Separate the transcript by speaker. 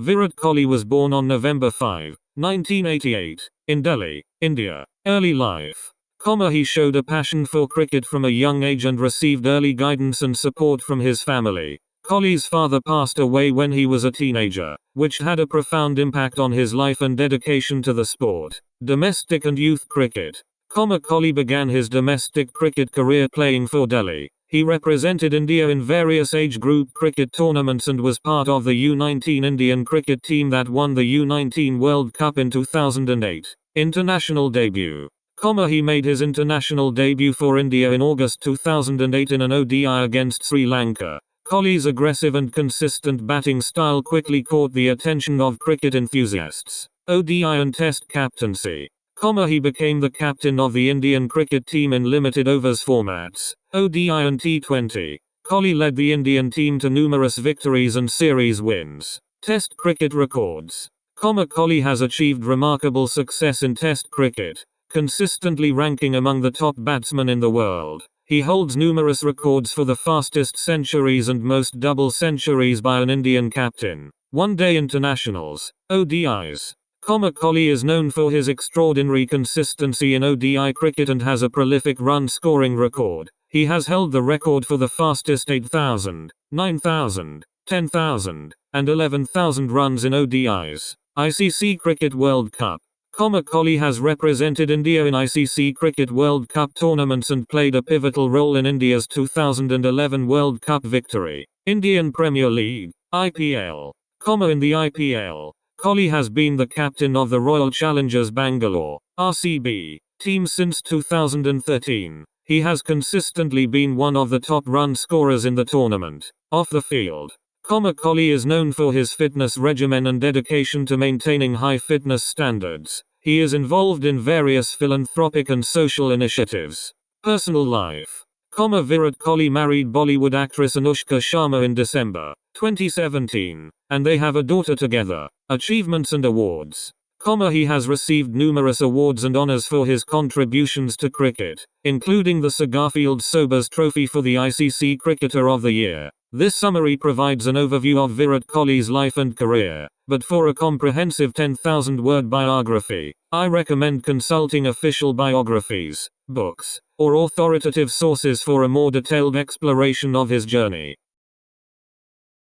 Speaker 1: Virat Kohli was born on November 5, 1988, in Delhi, India. Early life. He showed a passion for cricket from a young age and received early guidance and support from his family. Kohli's father passed away when he was a teenager, which had a profound impact on his life and dedication to the sport. Domestic and youth cricket. Kohli began his domestic cricket career playing for Delhi. He represented India in various age group cricket tournaments and was part of the U19 Indian cricket team that won the U19 World Cup in 2008. International debut. He made his international debut for India in August 2008 in an ODI against Sri Lanka. Kohli's aggressive and consistent batting style quickly caught the attention of cricket enthusiasts. ODI and Test Captaincy. He became the captain of the Indian cricket team in limited overs formats, ODI and T20. Kohli led the Indian team to numerous victories and series wins. Test cricket records. Kohli has achieved remarkable success in Test cricket, consistently ranking among the top batsmen in the world. He holds numerous records for the fastest centuries and most double centuries by an Indian captain. One-day internationals, ODIs. Kohli is known for his extraordinary consistency in ODI cricket and has a prolific run-scoring record. He has held the record for the fastest 8,000, 9,000, 10,000, and 11,000 runs in ODIs. ICC Cricket World Cup. Kohli has represented India in ICC Cricket World Cup tournaments and played a pivotal role in India's 2011 World Cup victory. Indian Premier League, IPL. In the IPL, Kohli has been the captain of the Royal Challengers Bangalore, RCB, team since 2013. He has consistently been one of the top run scorers in the tournament. Off the field. Kohli is known for his fitness regimen and dedication to maintaining high fitness standards. He is involved in various philanthropic and social initiatives. Personal life. Virat Kohli married Bollywood actress Anushka Sharma in December 2017, and they have a daughter together. Achievements and awards. He has received numerous awards and honors for his contributions to cricket, including the Sir Garfield Sobers Trophy for the ICC Cricketer of the Year. This summary provides an overview of Virat Kohli's life and career, but for a comprehensive 10,000-word biography, I recommend consulting official biographies, books, or authoritative sources for a more detailed exploration of his journey.